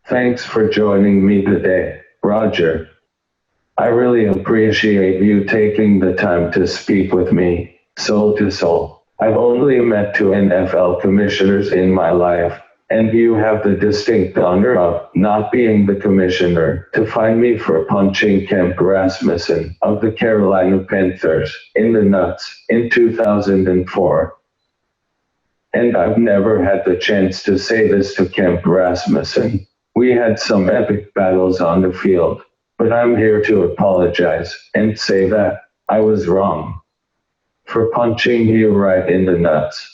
Thanks for joining me today, Roger. I really appreciate you taking the time to speak with me, soul to soul. I've only met two NFL commissioners in my life, and you have the distinct honor of not being the commissioner to find me for punching Kemp Rasmussen of the Carolina Panthers in the nuts in 2004. And I've never had the chance to say this to Kemp Rasmussen. We had some epic battles on the field, but I'm here to apologize and say that I was wrong for punching you right in the nuts.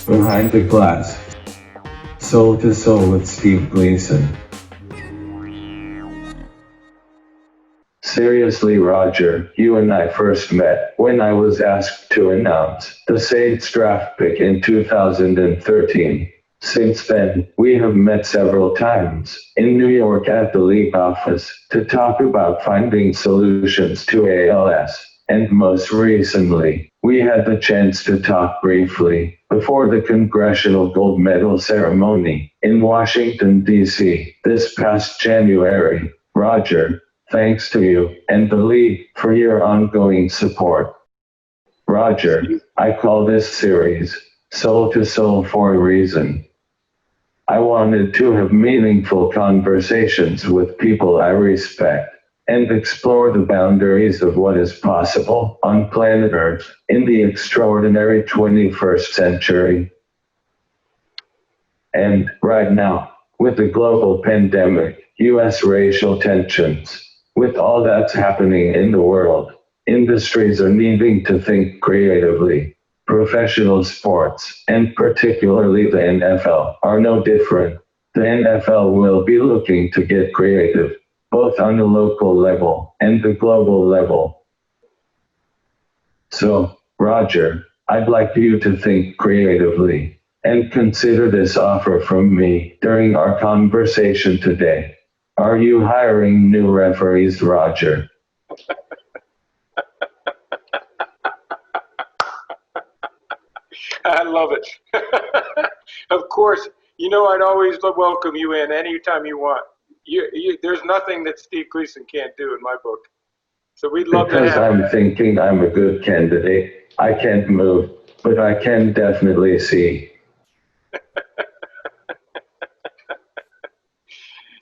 Behind the Glass. Soul to Soul with Steve Gleason. Seriously, Roger, you and I first met when I was asked to announce the Saints draft pick in 2013. Since then, we have met several times in New York at the league office to talk about finding solutions to ALS. And most recently, we had the chance to talk briefly before the Congressional Gold Medal ceremony in Washington, D.C. this past January. Roger, thanks to you and the league for your ongoing support. Roger, I call this series Soul to Soul for a reason. I wanted to have meaningful conversations with people I respect and explore the boundaries of what is possible on planet Earth in the extraordinary 21st century. And right now, with the global pandemic, U.S. racial tensions, with all that's happening in the world, industries are needing to think creatively. Professional sports, and particularly the NFL, are no different. The NFL will be looking to get creative, both on the local level and the global level. So, Roger, I'd like you to think creatively and consider this offer from me during our conversation today. Are you hiring new referees, Roger? I love it. Of course, I'd always welcome you in anytime you want. There's nothing that Steve Gleason can't do in my book. So we'd love to have Because I'm thinking I'm a good candidate. I can't move, but I can definitely see.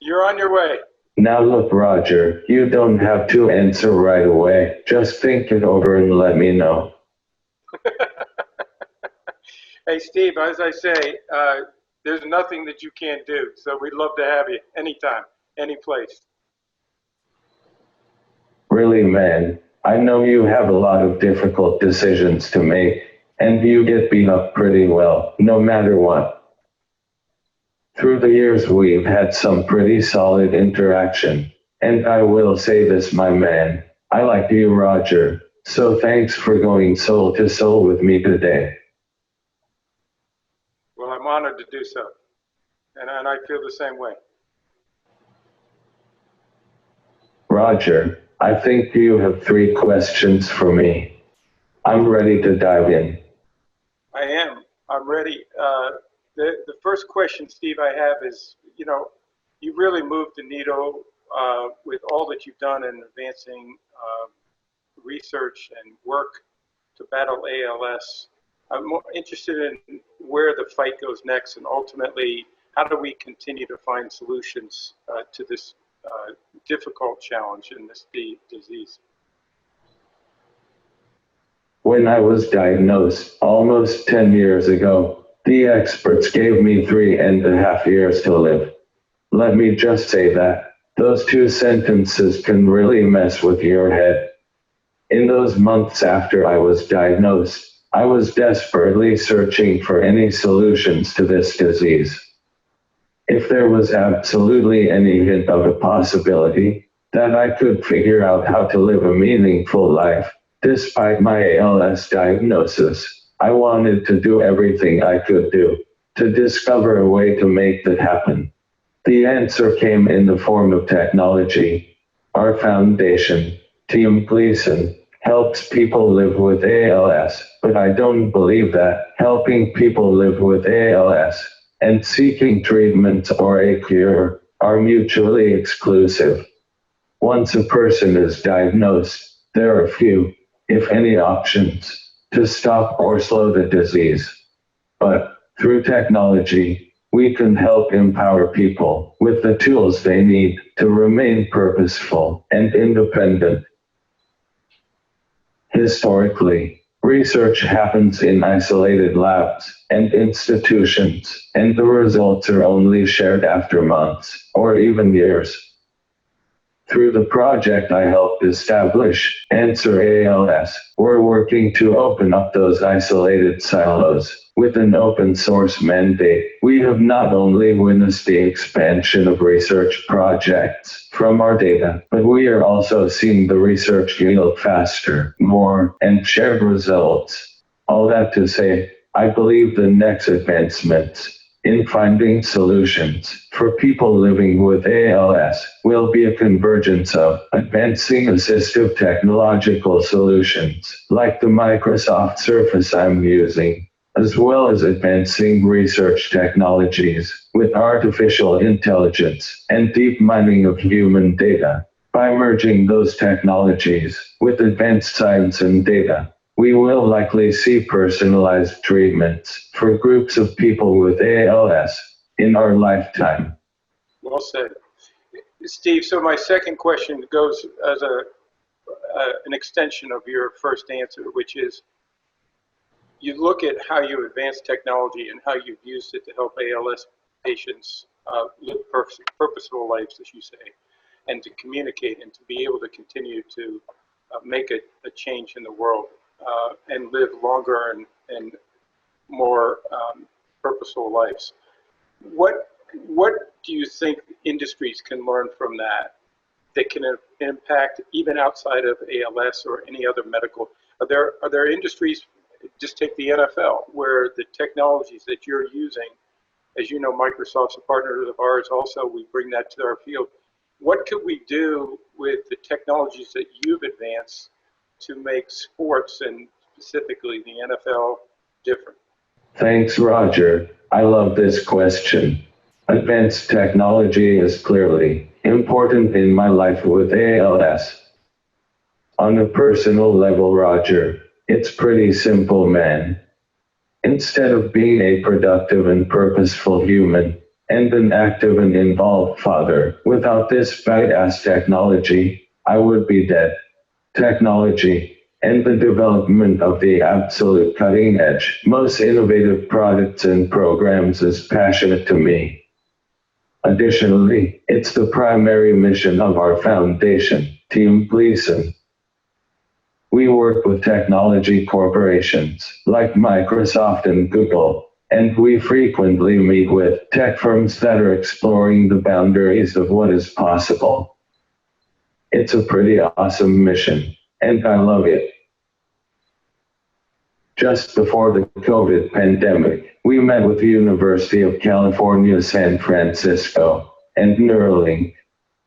You're on your way. Now look, Roger, you don't have to answer right away. Just think it over and let me know. Hey, Steve, as I say, there's nothing that you can't do. So we'd love to have you anytime, any place. Really, man, I know you have a lot of difficult decisions to make, and you get beat up pretty well, no matter what. Through the years, we've had some pretty solid interaction, and I will say this, my man, I like you, Roger, so thanks for going soul to soul with me today. Well, I'm honored to do so, and I feel the same way. Roger, I think you have 3 questions for me. I'm ready to dive in. I am. I'm ready. The first question, Steve, I have is, you really moved the needle with all that you've done in advancing research and work to battle ALS. I'm more interested in where the fight goes next, and ultimately, how do we continue to find solutions to this difficult challenge in this disease? When I was diagnosed almost 10 years ago, the experts gave me 3.5 years to live. Let me just say that those 2 sentences can really mess with your head. In those months after I was diagnosed, I was desperately searching for any solutions to this disease. If there was absolutely any hint of a possibility that I could figure out how to live a meaningful life, despite my ALS diagnosis, I wanted to do everything I could do. to discover a way to make that happen. The answer came in the form of technology. Our foundation, Team Gleason, helps people live with ALS, but I don't believe that helping people live with ALS and seeking treatment or a cure are mutually exclusive. Once a person is diagnosed, there are few, if any, options to stop or slow the disease. But through technology, we can help empower people with the tools they need to remain purposeful and independent. Historically, research happens in isolated labs and institutions, and the results are only shared after months or even years. Through the project I helped establish, Answer ALS, we're working to open up those isolated silos. With an open source mandate, we have not only witnessed the expansion of research projects from our data, but we are also seeing the research yield faster, more, and shared results. All that to say, I believe the next advancements in finding solutions for people living with ALS will be a convergence of advancing assistive technological solutions like the Microsoft Surface I'm using, as well as advancing research technologies with artificial intelligence and deep mining of human data. By merging those technologies with advanced science and data, we will likely see personalized treatments for groups of people with ALS in our lifetime. Well said. Steve, so my second question goes as an extension of your first answer, which is you look at how you advance technology and how you've used it to help ALS patients live purposeful lives, as you say, and to communicate and to be able to continue to make a change in the world and live longer and more purposeful lives. What do you think industries can learn from that can impact even outside of ALS or any other medical? Are there industries, just take the NFL, where the technologies that you're using, as you know, Microsoft's a partner of ours also, we bring that to our field. What could we do with the technologies that you've advanced to make sports and specifically the NFL different? Thanks, Roger. I love this question. Advanced technology is clearly important in my life with ALS. On a personal level, Roger, it's pretty simple, man. Instead of being a productive and purposeful human, and an active and involved father, without this badass technology, I would be dead. Technology and the development of the absolute cutting edge, most innovative products and programs is passionate to me. Additionally, it's the primary mission of our foundation, Team Gleason. We work with technology corporations like Microsoft and Google, and we frequently meet with tech firms that are exploring the boundaries of what is possible. It's a pretty awesome mission, and I love it. Just before the COVID pandemic, we met with the University of California, San Francisco, and Neuralink.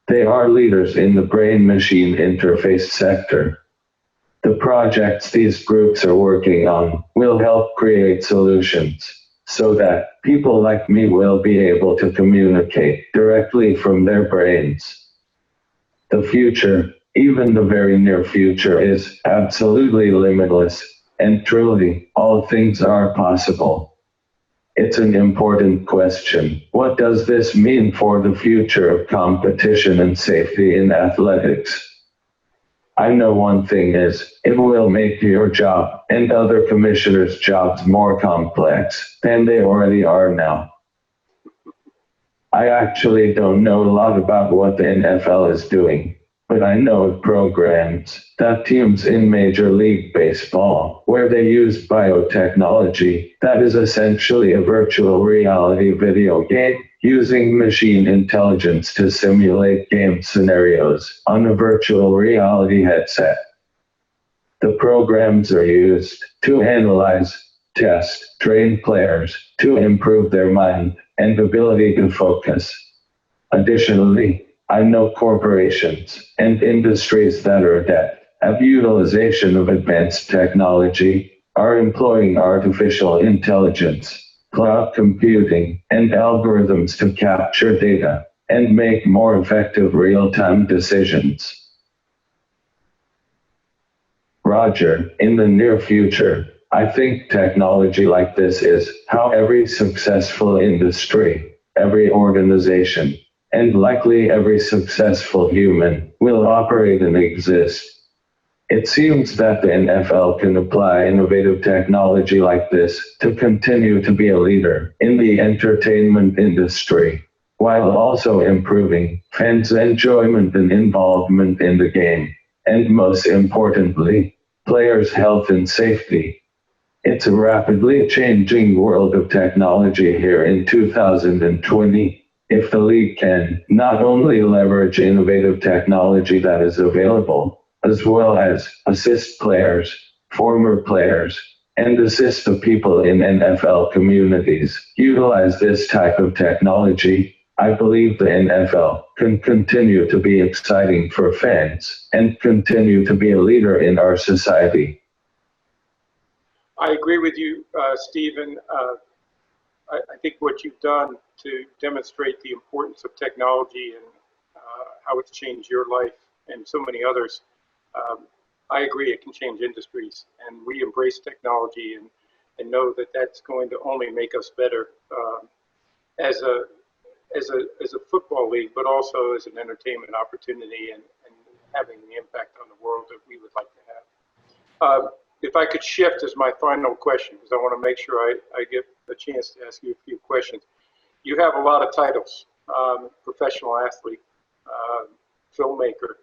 They are leaders in the brain-machine interface sector. The projects these groups are working on will help create solutions so that people like me will be able to communicate directly from their brains. The future, even the very near future, is absolutely limitless, and truly, all things are possible. It's an important question. What does this mean for the future of competition and safety in athletics? I know one thing is, it will make your job and other commissioners' jobs more complex than they already are now. I actually don't know a lot about what the NFL is doing, but I know of programs that teams in Major League Baseball, where they use biotechnology that is essentially a virtual reality video game, using machine intelligence to simulate game scenarios on a virtual reality headset. The programs are used to analyze test, train players to improve their mind and ability to focus. Additionally, I know corporations and industries that are adept at utilization of advanced technology are employing artificial intelligence, cloud computing, and algorithms to capture data and make more effective real-time decisions. Roger, in the near future, I think technology like this is how every successful industry, every organization, and likely every successful human will operate and exist. It seems that the NFL can apply innovative technology like this to continue to be a leader in the entertainment industry, while also improving fans' enjoyment and involvement in the game, and most importantly, players' health and safety. It's a rapidly changing world of technology here in 2020. If the league can not only leverage innovative technology that is available, as well as assist players, former players, and assist the people in NFL communities utilize this type of technology, I believe the NFL can continue to be exciting for fans and continue to be a leader in our society. I agree with you, Stephen. I think what you've done to demonstrate the importance of technology and how it's changed your life and so many others, I agree it can change industries, and we embrace technology and know that that's going to only make us better as a football league, but also as an entertainment opportunity and having the impact on the world that we would like to have. If I could shift as my final question, because I want to make sure I get a chance to ask you a few questions. You have a lot of titles: professional athlete, filmmaker,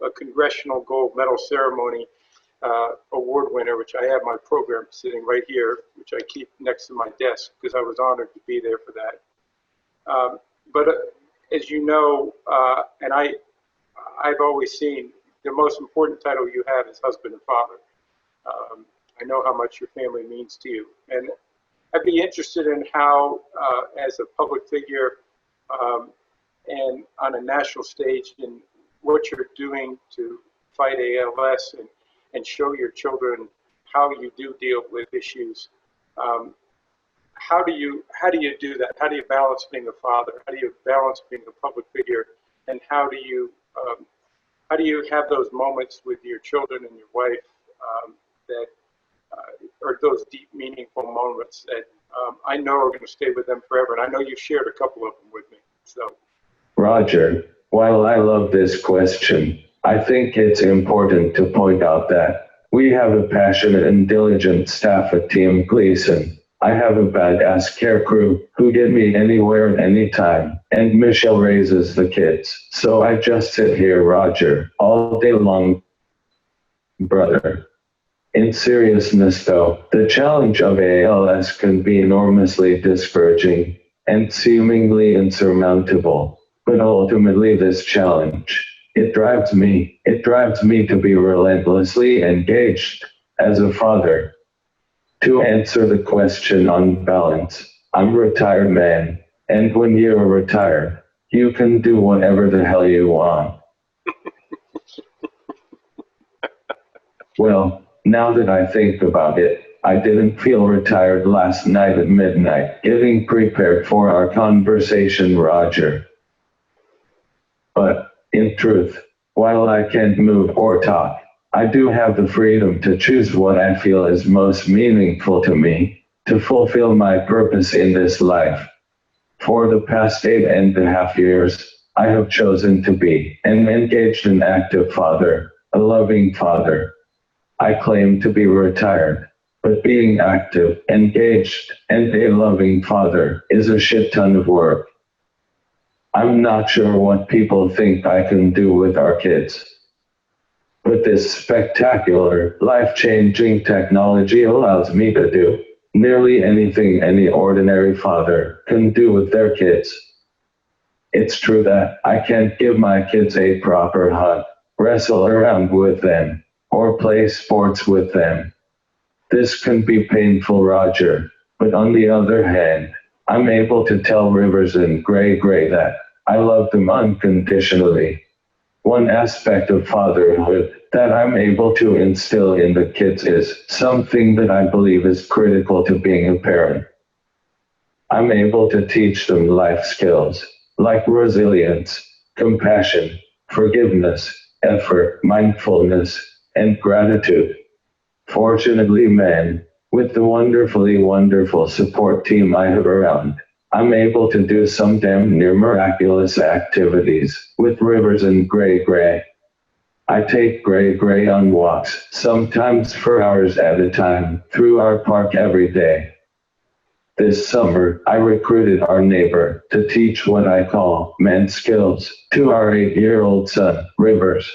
a Congressional Gold Medal Ceremony award winner, which I have my program sitting right here, which I keep next to my desk because I was honored to be there for that. But as you know, and I've always seen the most important title you have is husband and father. I know how much your family means to you, and I'd be interested in how, as a public figure and on a national stage, in what you're doing to fight ALS and show your children how you do deal with issues. How do you do that? How do you balance being a father? How do you balance being a public figure? And how do you have those moments with your children and your wife that are those deep, meaningful moments that I know are going to stay with them forever? And I know you've shared a couple of them with me. So, Roger, while I love this question, I think it's important to point out that we have a passionate and diligent staff at Team Gleason. I have a badass care crew who get me anywhere at any time, and Michelle raises the kids. So I just sit here, Roger, all day long, brother. In seriousness though, the challenge of ALS can be enormously discouraging and seemingly insurmountable. But ultimately this challenge, it drives me to be relentlessly engaged as a father. To answer the question on balance, I'm a retired man, and when you're retired, you can do whatever the hell you want. Well, now that I think about it, I didn't feel retired last night at midnight, getting prepared for our conversation, Roger. But, in truth, while I can't move or talk, I do have the freedom to choose what I feel is most meaningful to me, to fulfill my purpose in this life. For the past 8.5 years, I have chosen to be an engaged and active father, a loving father. I claim to be retired, but being active, engaged, and a loving father is a shit ton of work. I'm not sure what people think I can do with our kids. But this spectacular, life-changing technology allows me to do nearly anything any ordinary father can do with their kids. It's true that I can't give my kids a proper hug, wrestle around with them, or play sports with them. This can be painful, Roger, but on the other hand, I'm able to tell Rivers and Gray that I love them unconditionally. One aspect of fatherhood that I'm able to instill in the kids is something that I believe is critical to being a parent. I'm able to teach them life skills like resilience, compassion, forgiveness, effort, mindfulness, and gratitude. Fortunately, man, with the wonderful support team I have around, I'm able to do some damn near miraculous activities with Rivers and Gray. I take Gray on walks, sometimes for hours at a time, through our park every day. This summer, I recruited our neighbor to teach what I call man skills to our 8-year-old son, Rivers.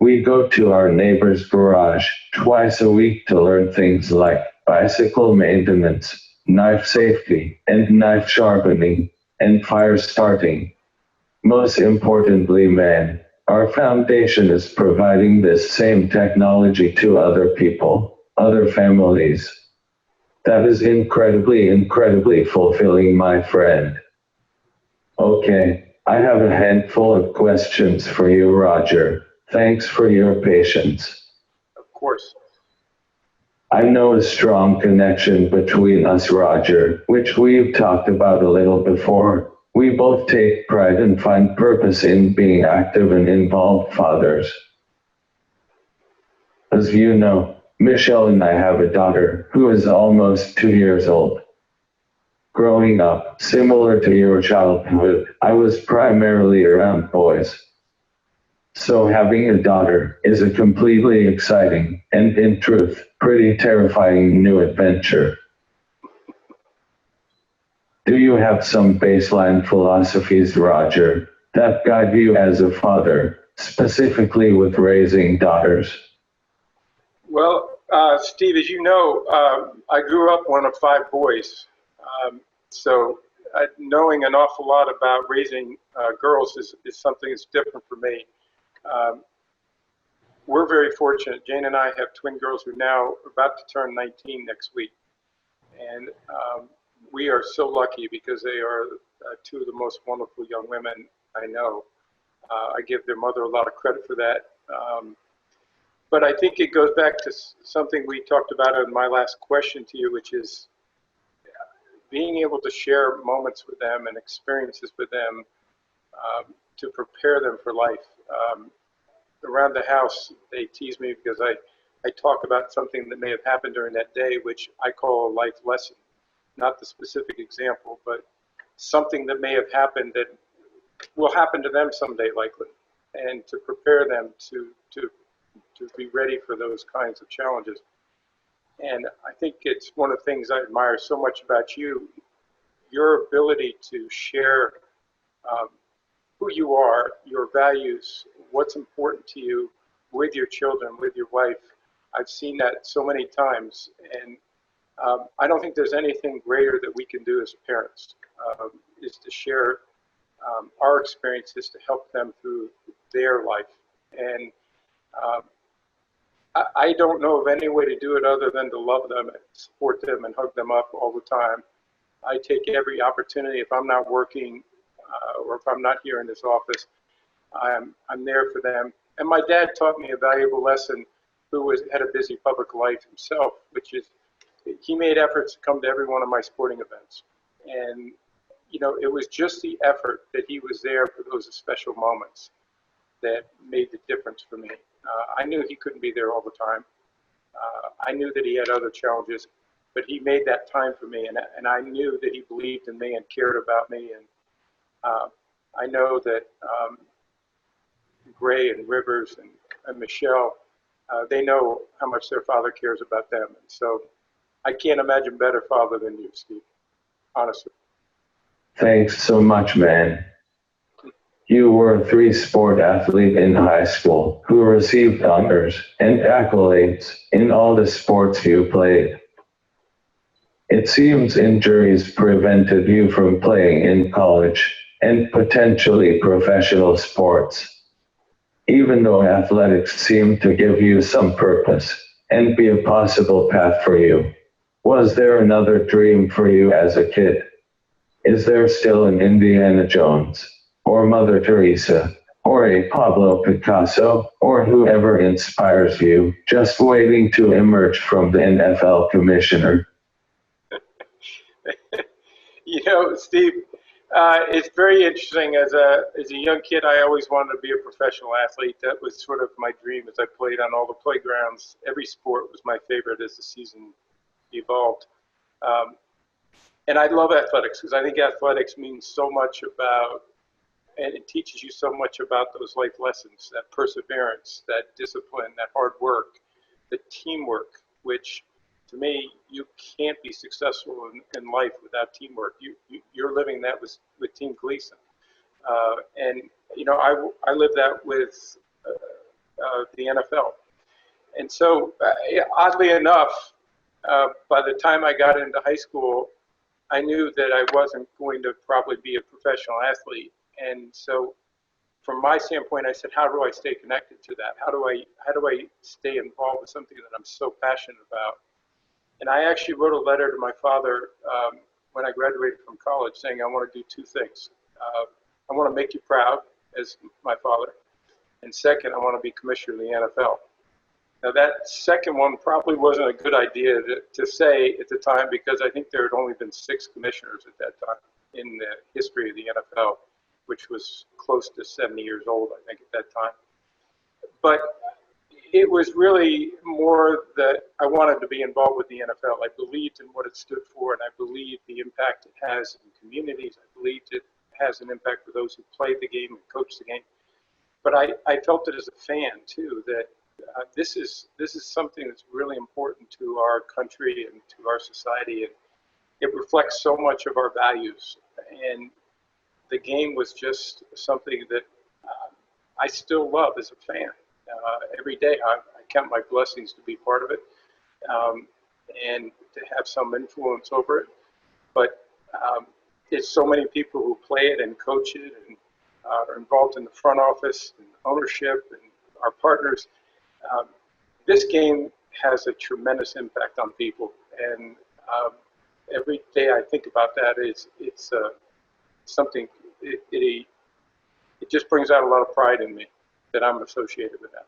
We go to our neighbor's garage twice a week to learn things like bicycle maintenance, knife safety, and knife sharpening, and fire starting. Most importantly, man, our foundation is providing this same technology to other people, other families. That is incredibly fulfilling, my friend. Okay, I have a handful of questions for you, Roger. Thanks for your patience. Of course. I know a strong connection between us, Roger, which we've talked about a little before. We both take pride and find purpose in being active and involved fathers. As you know, Michelle and I have a daughter who is almost 2 years old. Growing up, similar to your childhood, I was primarily around boys. So having a daughter is a completely exciting and, in truth, pretty terrifying new adventure. Do you have some baseline philosophies, Roger, that guide you as a father, specifically with raising daughters? Well, Steve, as you know, I grew up one of 5 boys. So knowing an awful lot about raising girls is something that's different for me. We're very fortunate. Jane and I have twin girls who are now about to turn 19 next week. And we are so lucky because they are 2 of the most wonderful young women I know. I give their mother a lot of credit for that. But I think it goes back to something we talked about in my last question to you, which is being able to share moments with them and experiences with them to prepare them for life. Around the house, they tease me because I talk about something that may have happened during that day, which I call a life lesson. Not the specific example, but something that may have happened that will happen to them someday, likely, and to prepare them to be ready for those kinds of challenges. And I think it's one of the things I admire so much about you, your ability to share who you are, your values, what's important to you with your children, with your wife. I've seen that so many times, and I don't think there's anything greater that we can do as parents, is to share our experiences to help them through their life. And I don't know of any way to do it other than to love them and support them and hug them up all the time. I take every opportunity. If I'm not working or if I'm not here in this office, I'm there for them. And my dad taught me a valuable lesson, who had a busy public life himself, which is he made efforts to come to every one of my sporting events. And, you know, it was just the effort that he was there for those special moments that made the difference for me. I knew he couldn't be there all the time. I knew that he had other challenges, but he made that time for me, and I knew that he believed in me and cared about me. And I know that Gray and Rivers and Michelle, they know how much their father cares about them. And so I can't imagine a better father than you, Steve, honestly. Thanks so much, man. You were a 3-sport athlete in high school who received honors and accolades in all the sports you played. It seems injuries prevented you from playing in college and potentially professional sports. Even though athletics seemed to give you some purpose, and be a possible path for you. Was there another dream for you as a kid? Is there still an Indiana Jones, or Mother Teresa, or a Pablo Picasso, or whoever inspires you, just waiting to emerge from the NFL commissioner? Steve, it's very interesting. As a young kid, I always wanted to be a professional athlete. That was sort of my dream as I played on all the playgrounds. Every sport was my favorite as the season evolved. Um, and I love athletics because I think athletics means so much about, and it teaches you so much about those life lessons, that perseverance, that discipline, that hard work, the teamwork, which to me, you can't be successful in life without teamwork. You're living that with Team Gleason. I live that with the NFL. And so, oddly enough, by the time I got into high school, I knew that I wasn't going to probably be a professional athlete. And so, from my standpoint, I said, how do I stay connected to that? How do I stay involved with something that I'm so passionate about? And I actually wrote a letter to my father when I graduated from college saying I want to do two things. I want to make you proud as my father. And second, I want to be commissioner of the NFL. Now that second one probably wasn't a good idea to say at the time because I think there had only been 6 commissioners at that time in the history of the NFL, which was close to 70 years old, I think, at that time. But it was really more that I wanted to be involved with the NFL. I believed in what it stood for, and I believed the impact it has in communities. I believed it has an impact for those who play the game and coach the game. But I felt it as a fan too, that this is something that's really important to our country and to our society, and it reflects so much of our values. And the game was just something that I still love as a fan. Every day I count my blessings to be part of it and to have some influence over it. But it's so many people who play it and coach it and are involved in the front office and ownership and our partners. This game has a tremendous impact on people. And every day I think about that, it's something, it just brings out a lot of pride in me that I'm associated with that.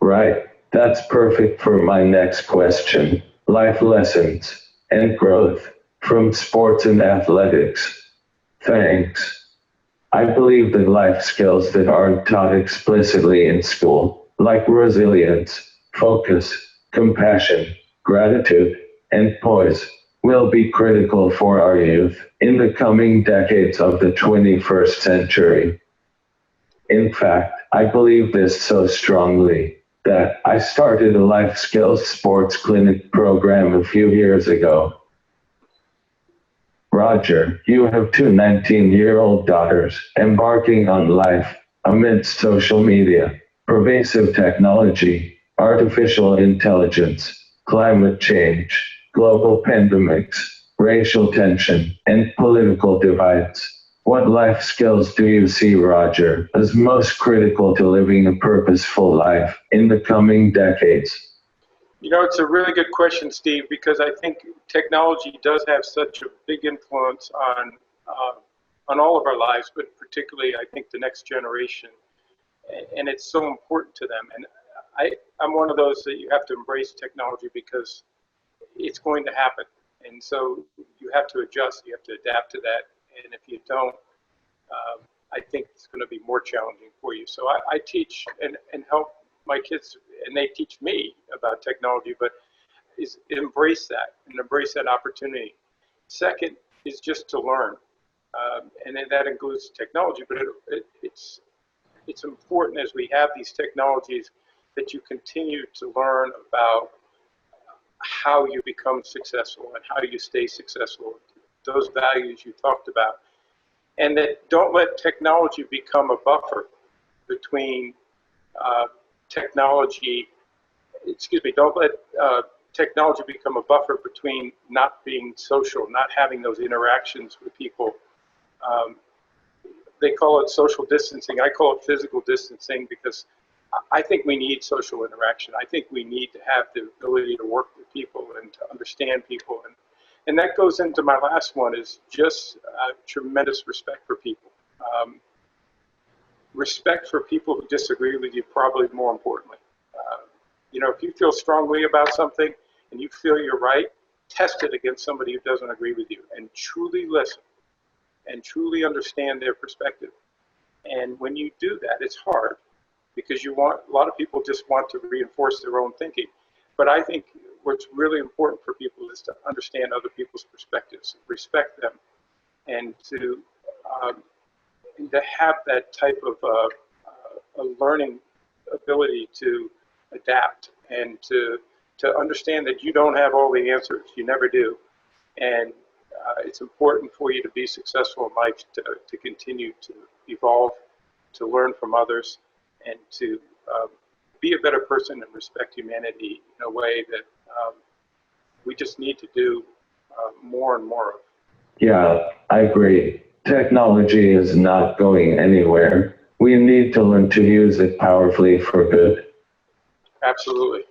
Right. That's perfect for my next question. Life lessons and growth from sports and athletics. Thanks. I believe that life skills that aren't taught explicitly in school, like resilience, focus, compassion, gratitude, and poise, will be critical for our youth in the coming decades of the 21st century. In fact, I believe this so strongly that I started a life skills sports clinic program a few years ago. Roger, you have two 19-year-old daughters embarking on life amidst social media, pervasive technology, artificial intelligence, climate change, global pandemics, racial tension, and political divides. What life skills do you see, Roger, as most critical to living a purposeful life in the coming decades? It's a really good question, Steve, because I think technology does have such a big influence on all of our lives, but particularly I think the next generation, and it's so important to them. And I'm one of those that you have to embrace technology because it's going to happen, and so you have to adjust, you have to adapt to that, and if you don't, I think it's going to be more challenging for you. So I teach and help my kids, and they teach me about technology, but is embrace that and embrace that opportunity. Second is just to learn, and then that includes technology, but it's important as we have these technologies that you continue to learn about how you become successful and how you stay successful, those values you talked about, and that don't let technology become a buffer between don't let technology become a buffer between not being social, not having those interactions with people. They call it social distancing. I call it physical distancing because I think we need social interaction. I think we need to have the ability to work with people and to understand people. And that goes into my last one is just tremendous respect for people. Respect for people who disagree with you, probably more importantly. If you feel strongly about something and you feel you're right, test it against somebody who doesn't agree with you and truly listen and truly understand their perspective. And when you do that, it's hard because a lot of people just want to reinforce their own thinking. But I think what's really important for people is to understand other people's perspectives, respect them, and to have that type of a learning ability to adapt and to understand that you don't have all the answers. You never do. And it's important for you to be successful in life, to continue to evolve, to learn from others, and to be a better person and respect humanity in a way that we just need to do more and more of. Yeah, I agree. Technology is not going anywhere. We need to learn to use it powerfully for good. Absolutely.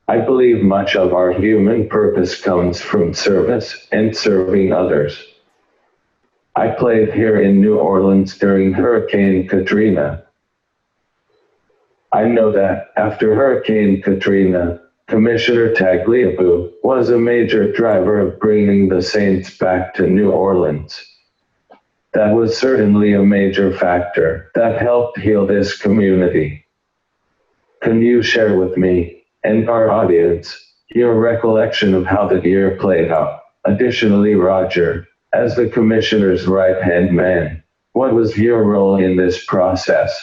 I believe much of our human purpose comes from service and serving others. I played here in New Orleans during Hurricane Katrina. I know that after Hurricane Katrina, Commissioner Tagliabue was a major driver of bringing the Saints back to New Orleans. That was certainly a major factor that helped heal this community. Can you share with me and our audience your recollection of how the year played out? Additionally, Roger, as the commissioner's right-hand man, what was your role in this process?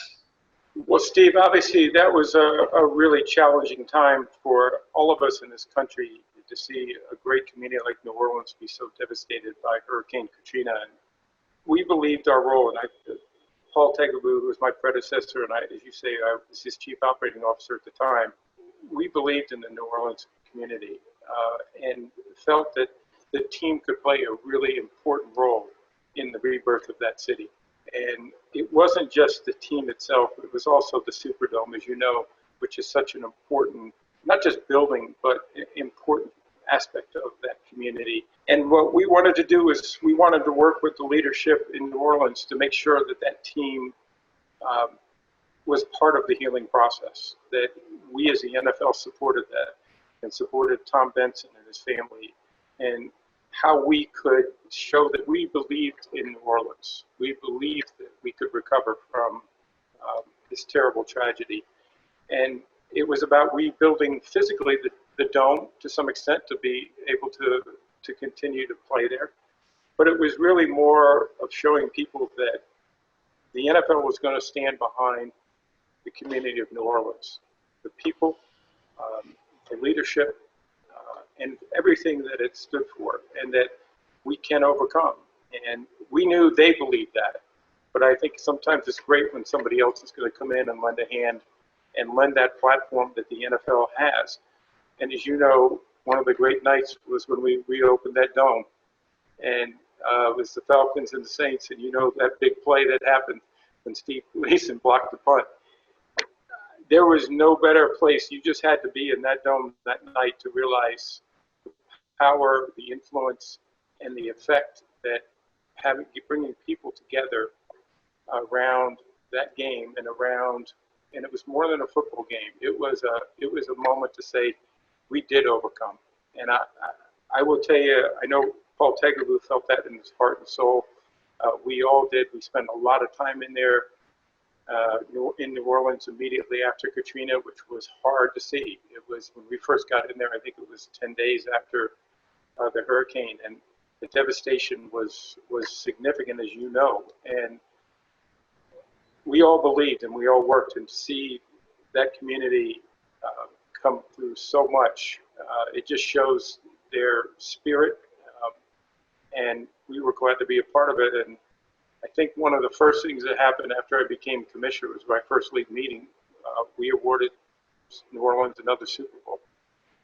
Well, Steve, obviously that was a really challenging time for all of us in this country to see a great community like New Orleans be so devastated by Hurricane Katrina. And we believed our role, and Paul Tagliabue, who was my predecessor, and as you say, I was his chief operating officer at the time. We believed in the New Orleans community and felt that the team could play a really important role in the rebirth of that city. And it wasn't just the team itself, it was also the Superdome, as you know, which is such an important, not just building, but important aspect of that community. And what we wanted to do is we wanted to work with the leadership in New Orleans to make sure that that team was part of the healing process, that we as the NFL supported that and supported Tom Benson and his family, and how we could show that we believed in New Orleans. We believed that we could recover from this terrible tragedy. And it was about rebuilding physically the dome to some extent to be able to continue to play there. But it was really more of showing people that the NFL was going to stand behind the community of New Orleans, the people, the leadership, and everything that it stood for, and that we can overcome. And we knew they believed that. But I think sometimes it's great when somebody else is going to come in and lend a hand and lend that platform that the NFL has. And as you know, one of the great nights was when we reopened that dome. And it was the Falcons and the Saints, and you know that big play that happened when Steve Gleason blocked the punt. There was no better place. You just had to be in that dome that night to realize the power, the influence, and the effect that bringing people together around that game and it was more than a football game. It was a moment to say we did overcome. And I will tell you, I know Paul Tagliabue felt that in his heart and soul. We all did. We spent a lot of time in there. In New Orleans immediately after Katrina, which was hard to see. It was when we first got in there, I think it was 10 days after the hurricane, and the devastation was significant, as you know. And we all believed and we all worked, and to see that community come through so much, it just shows their spirit, and we were glad to be a part of it. And I think one of the first things that happened after I became commissioner was my first league meeting. We awarded New Orleans another Super Bowl.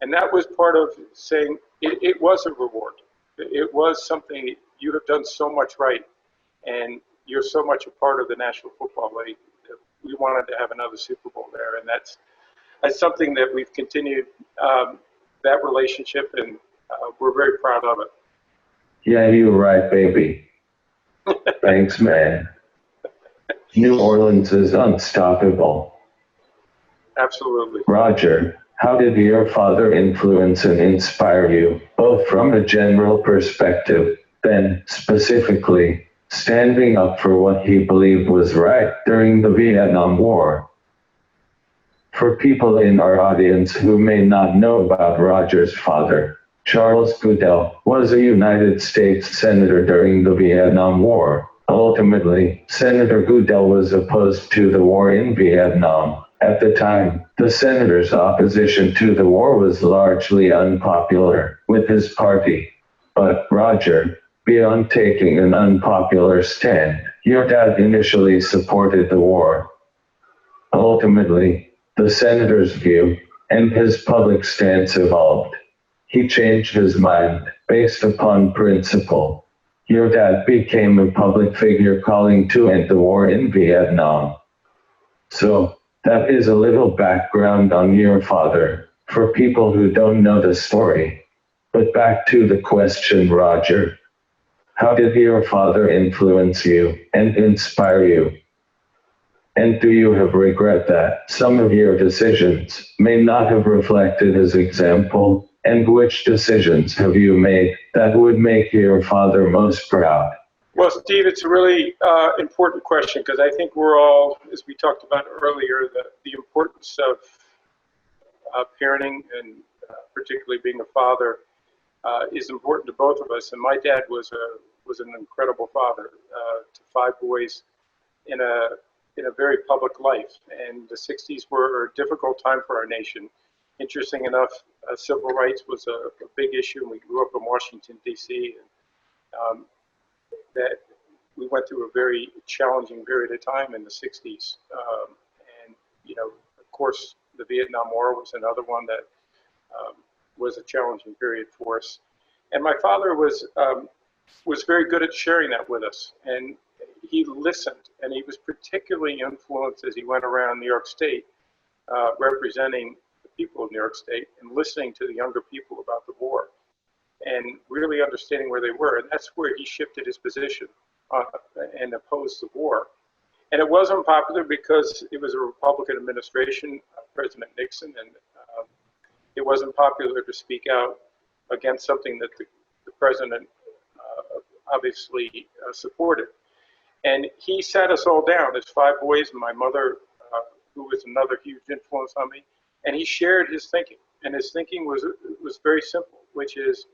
And that was part of saying it was a reward. It was something, you have done so much right, and you're so much a part of the National Football League. we wanted to have another Super Bowl there, and that's something that we've continued that relationship, and we're very proud of it. Yeah, you're right, baby. Thanks, man. New Orleans is unstoppable. Absolutely. Roger, how did your father influence and inspire you, both from a general perspective, then specifically standing up for what he believed was right during the Vietnam War? For people in our audience who may not know about Roger's father, Charles Goodell was a United States Senator during the Vietnam War. Ultimately, Senator Goodell was opposed to the war in Vietnam. At the time, the senator's opposition to the war was largely unpopular with his party. But Roger, beyond taking an unpopular stand, your dad initially supported the war. Ultimately, the senator's view and his public stance evolved. He changed his mind based upon principle. Your dad became a public figure calling to end the war in Vietnam. So, that is a little background on your father for people who don't know the story. But back to the question, Roger. How did your father influence you and inspire you? And do you have regret that some of your decisions may not have reflected his example? And which decisions have you made that would make your father most proud? Well, Steve, it's a really important question, because I think we're all, as we talked about earlier, the importance of parenting, and particularly being a father, is important to both of us. And my dad was an incredible father to 5 boys in a very public life. And the 60s were a difficult time for our nation. Interesting enough, civil rights was a big issue, and we grew up in Washington, D.C., and that we went through a very challenging period of time in the 60s. And, of course, the Vietnam War was another one that was a challenging period for us. And my father was very good at sharing that with us. And he listened, and he was particularly influenced as he went around New York State, representing the people of New York State and listening to the younger people about the war and really understanding where they were. And that's where he shifted his position and opposed the war. And it was unpopular because it was a Republican administration, President Nixon, and it wasn't popular to speak out against something that the president obviously supported. And he sat us all down as 5 boys, and my mother, who was another huge influence on me, and he shared his thinking. And his thinking was very simple, which is,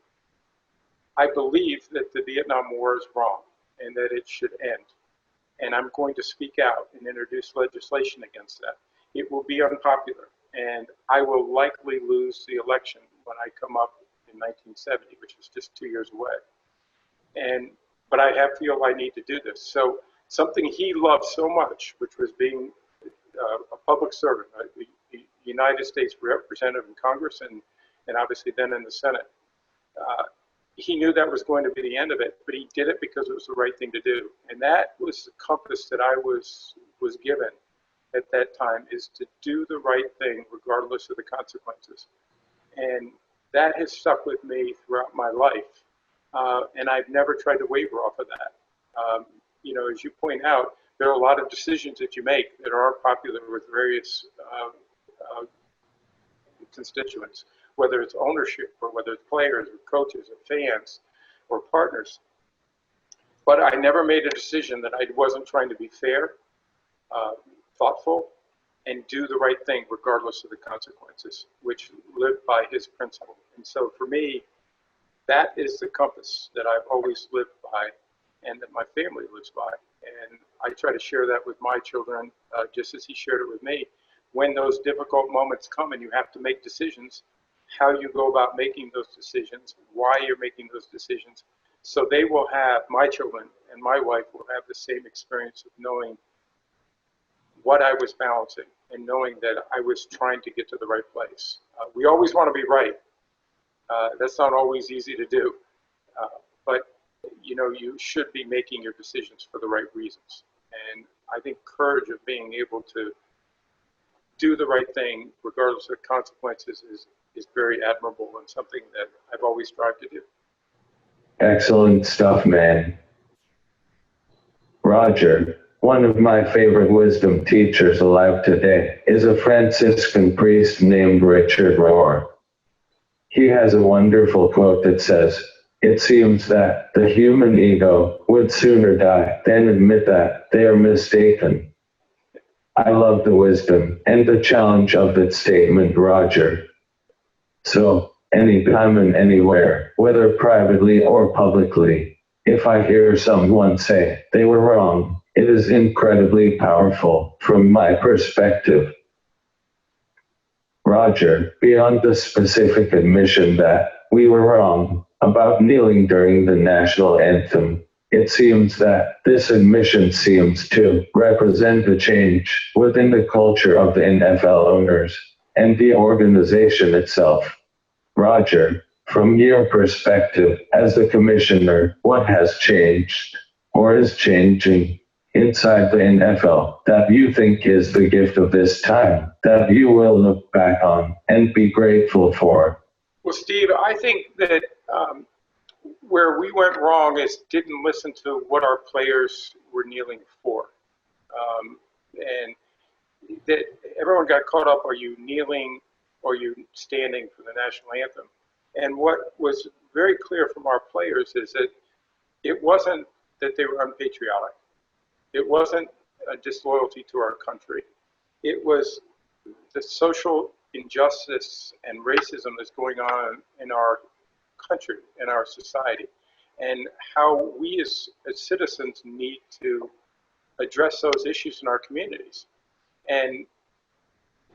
I believe that the Vietnam War is wrong and that it should end. And I'm going to speak out and introduce legislation against that. It will be unpopular, and I will likely lose the election when I come up in 1970, which is just 2 years away. But I feel I need to do this. So something he loved so much, which was being a public servant, the United States representative in Congress, and obviously then in the Senate. He knew that was going to be the end of it, but he did it because it was the right thing to do. And that was the compass that I was given at that time, is to do the right thing regardless of the consequences. And that has stuck with me throughout my life. And I've never tried to waver off of that. As you point out, there are a lot of decisions that you make that are unpopular with various constituents, whether it's ownership or whether it's players or coaches or fans or partners. But I never made a decision that I wasn't trying to be fair, thoughtful, and do the right thing regardless of the consequences, which lived by his principle. And so for me, that is the compass that I've always lived by and that my family lives by. And I try to share that with my children, just as he shared it with me. When those difficult moments come and you have to make decisions, how you go about making those decisions, why you're making those decisions. So they will have, my children and my wife will have the same experience of knowing what I was balancing and knowing that I was trying to get to the right place. We always want to be right. That's not always easy to do. But you should be making your decisions for the right reasons. And I think courage of being able to do the right thing regardless of consequences is very admirable and something that I've always strived to do. Excellent stuff, man. Roger, one of my favorite wisdom teachers alive today is a Franciscan priest named Richard Rohr. He has a wonderful quote that says, "It seems that the human ego would sooner die than admit that they are mistaken." I love the wisdom and the challenge of that statement, Roger. So, anytime and anywhere, whether privately or publicly, if I hear someone say they were wrong, it is incredibly powerful from my perspective. Roger, beyond the specific admission that we were wrong about kneeling during the national anthem, it seems that this admission seems to represent a change within the culture of the NFL owners and the organization itself. Roger, from your perspective as the commissioner, what has changed or is changing inside the NFL that you think is the gift of this time that you will look back on and be grateful for? Well, Steve, I think that where we went wrong is didn't listen to what our players were kneeling for. And that everyone got caught up, are you kneeling or are you standing for the national anthem? And what was very clear from our players is that it wasn't that they were unpatriotic. It wasn't a disloyalty to our country. It was the social injustice and racism that's going on in our country, in our society, and how we as citizens need to address those issues in our communities. And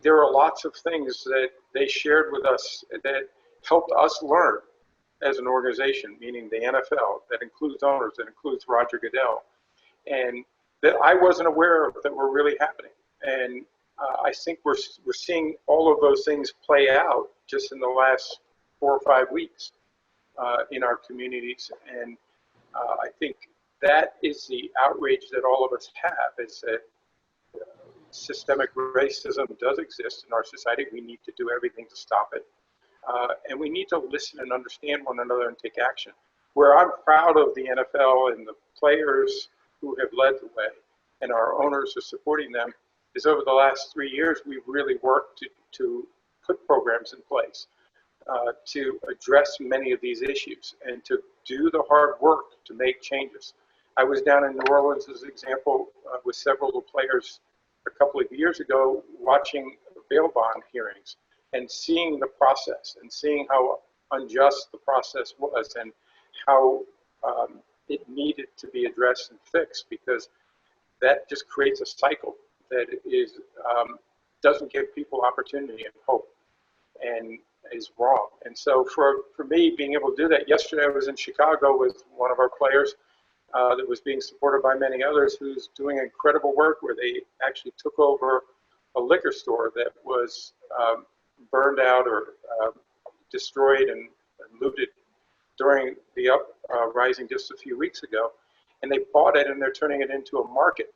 there are lots of things that they shared with us that helped us learn as an organization, meaning the NFL, that includes owners, that includes Roger Goodell, and that I wasn't aware of that were really happening. And I think we're seeing all of those things play out just in the last 4 or 5 weeks in our communities. And I think that is the outrage that all of us have, is that systemic racism does exist in our society. We need to do everything to stop it. And we need to listen and understand one another and take action. Where I'm proud of the NFL and the players who have led the way and our owners are supporting them is over the last 3 years, we've really worked to put programs in place to address many of these issues and to do the hard work to make changes. I was down in New Orleans, as an example, with several of the players a couple of years ago, watching bail bond hearings and seeing the process and seeing how unjust the process was and how it needed to be addressed and fixed, because that just creates a cycle that is doesn't give people opportunity and hope and is wrong. And so for me, being able to do that, yesterday I was in Chicago with one of our players that was being supported by many others, who's doing incredible work where they actually took over a liquor store that was burned out or destroyed and looted during the uprising just a few weeks ago. And they bought it and they're turning it into a market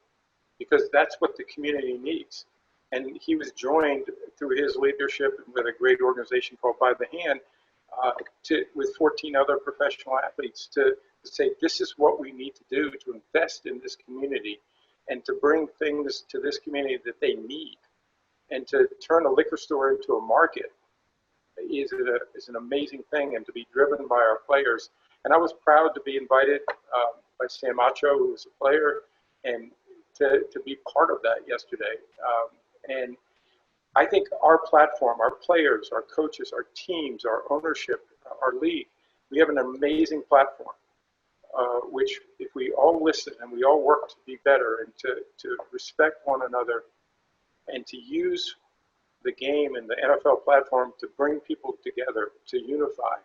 because that's what the community needs. And he was joined through his leadership with a great organization called By the Hand with 14 other professional athletes to say, this is what we need to do to invest in this community and to bring things to this community that they need. And to turn a liquor store into a market is an amazing thing, and to be driven by our players. And I was proud to be invited by Sam Acho, who was a player, and to be part of that yesterday. And I think our platform, our players, our coaches, our teams, our ownership, our league, we have an amazing platform, which if we all listen and we all work to be better and to respect one another and to use the game and the NFL platform to bring people together, to unify,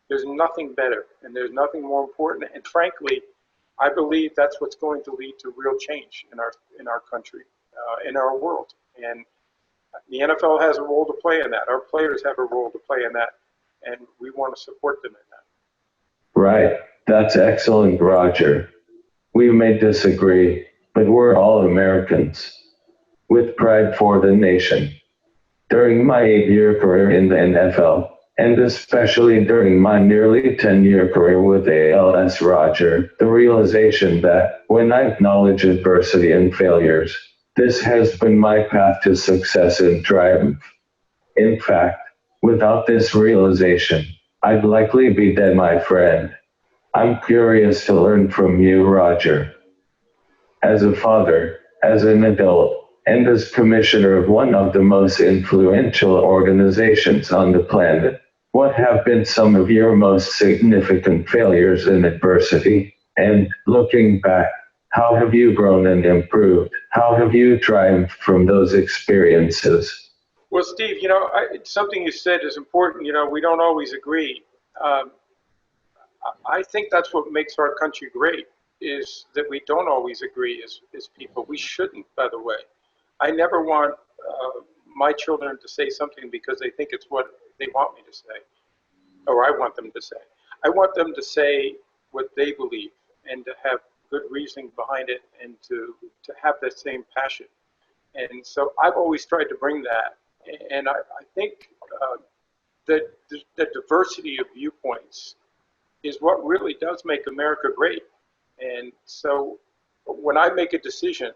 there's nothing better and there's nothing more important. And frankly, I believe that's what's going to lead to real change in our country, in our world. And the NFL has a role to play in that. Our players have a role to play in that, and we want to support them in that. Right. That's excellent, Roger. We may disagree, but but we're all Americans, with pride for the nation. During my 8-year career in the NFL, and especially during my nearly 10-year career with ALS, Roger, the realization that when I acknowledge adversity and failures, this has been my path to success and triumph. In fact, without this realization, I'd likely be dead, my friend. I'm curious to learn from you, Roger. As a father, as an adult, and as commissioner of one of the most influential organizations on the planet, what have been some of your most significant failures in adversity? And looking back, how have you grown and improved? How have you triumphed from those experiences? Well, Steve, something you said is important. We don't always agree. Um, I think that's what makes our country great, is that we don't always agree as people. We shouldn't, by the way. I never want my children to say something because they think it's what they want me to say, or I want them to say. I want them to say what they believe and to have good reasoning behind it, and to have that same passion. And so I've always tried to bring that. And I think that the diversity of viewpoints is what really does make America great. And so when I make a decision,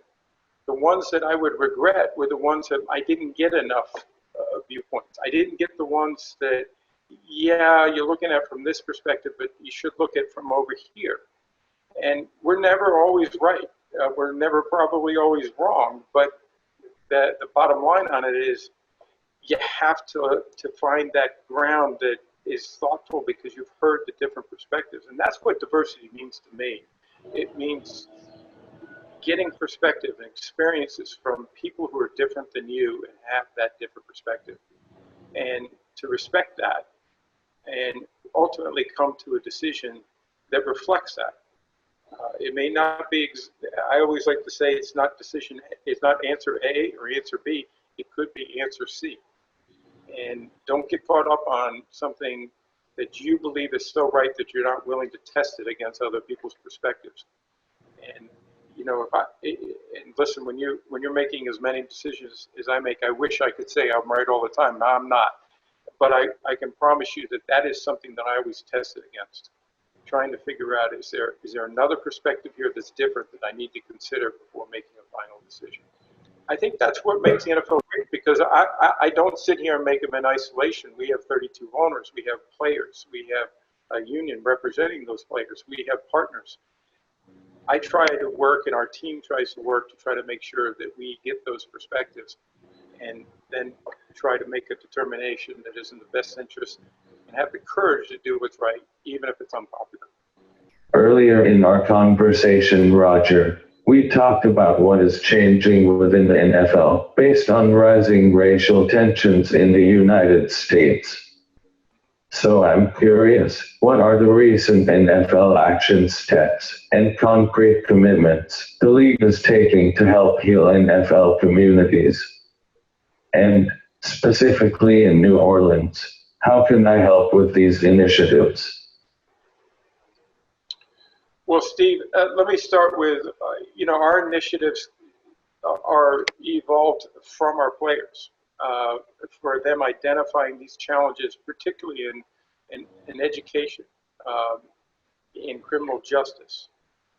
the ones that I would regret were the ones that I didn't get enough viewpoints. I didn't get the ones that, yeah, you're looking at from this perspective, but you should look at from over here. And we're never always right. We're never probably always wrong. But the bottom line on it is, you have to find that ground that is thoughtful, because you've heard the different perspectives. And that's what diversity means to me. It means getting perspective and experiences from people who are different than you and have that different perspective, and to respect that, and ultimately come to a decision that reflects that. It may not be, I always like to say, it's not answer A or answer B, it could be answer C. And don't get caught up on something that you believe is so right that you're not willing to test it against other people's perspectives. And and listen, when you're making as many decisions as I make, I wish I could say I'm right all the time. No, I'm not. But I can promise you that that is something that I always test it against, trying to figure out, is there another perspective here that's different that I need to consider before making a final decision. I think that's what makes the NFL great, because I don't sit here and make them in isolation. We have 32 owners, we have players, we have a union representing those players, we have partners. I try to work, and our team tries to work, to try to make sure that we get those perspectives, and then try to make a determination that is in the best interest, and have the courage to do what's right, even if it's unpopular. Earlier in our conversation, Roger, we talked about what is changing within the NFL based on rising racial tensions in the United States. So I'm curious, what are the recent NFL action steps and concrete commitments the league is taking to help heal NFL communities? And specifically in New Orleans, how can I help with these initiatives? Well, Steve, let me start with, our initiatives are evolved from our players, for them identifying these challenges, particularly in education, um, in criminal justice,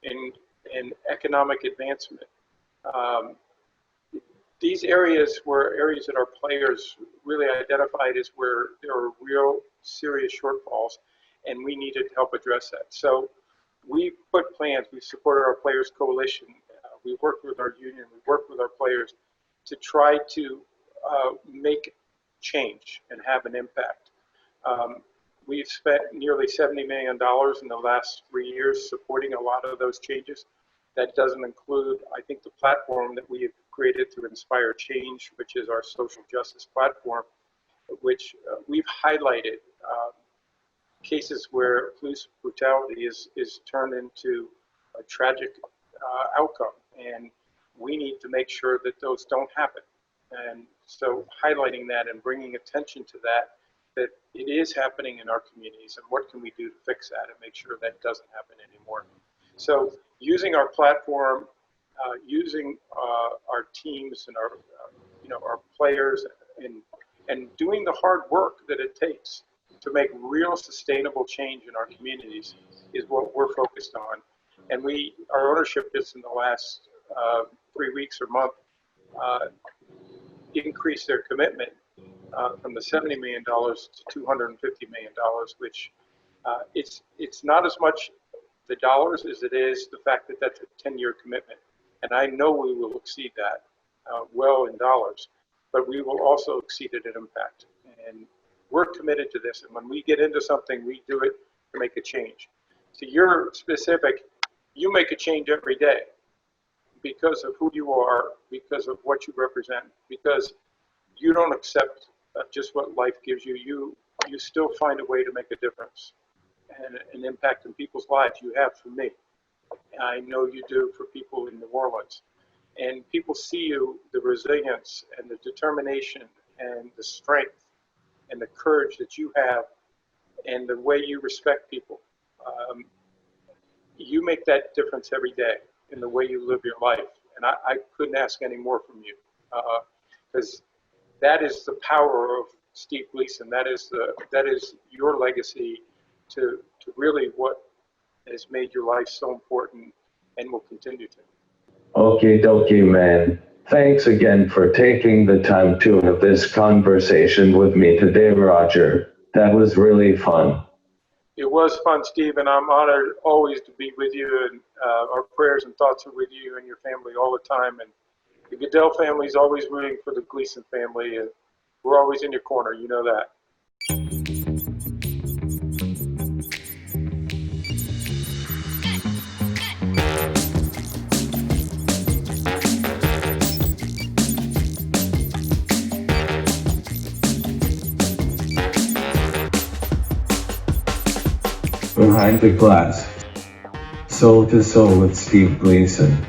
in economic advancement. Um, these areas were areas that our players really identified as where there were real serious shortfalls, and we needed to help address that. So we put plans, we supported our players coalition, we worked with our union, we worked with our players to try to make change and have an impact. Um, we've spent nearly $70 million in the last 3 years supporting a lot of those changes. That doesn't include, I think, the platform that we have created through Inspire Change, which is our social justice platform, which we've highlighted cases where police brutality is turned into a tragic outcome, and we need to make sure that those don't happen. And so highlighting that and bringing attention to that it is happening in our communities, and what can we do to fix that and make sure that doesn't happen anymore. So using our platform using our teams and our, our players, and doing the hard work that it takes to make real sustainable change in our communities is what we're focused on. And our ownership is in the last 3 weeks or month increased their commitment from the $70 million to $250 million, which it's not as much the dollars as it is the fact that that's a 10-year commitment. And I know we will exceed that well in dollars, but we will also exceed it in impact. And we're committed to this. And when we get into something, we do it to make a change. To your specific, you make a change every day because of who you are, because of what you represent, because you don't accept just what life gives you. You still find a way to make a difference and an impact in people's lives. You have for me. I know you do for people in New Orleans. And people see you, the resilience and the determination and the strength and the courage that you have and the way you respect people. You make that difference every day in the way you live your life. And I couldn't ask any more from you, because that is the power of Steve Gleason. That is your legacy to really what has made your life so important and will continue to. Okie dokie, man. Thanks again for taking the time to have this conversation with me today, Roger. That was really fun. It was fun, Steve, and I'm honored always to be with you, and our prayers and thoughts are with you and your family all the time. And the Goodell family is always rooting for the Gleason family, and we're always in your corner. You know that. Behind the Glass. Soul to Soul with Steve Gleason.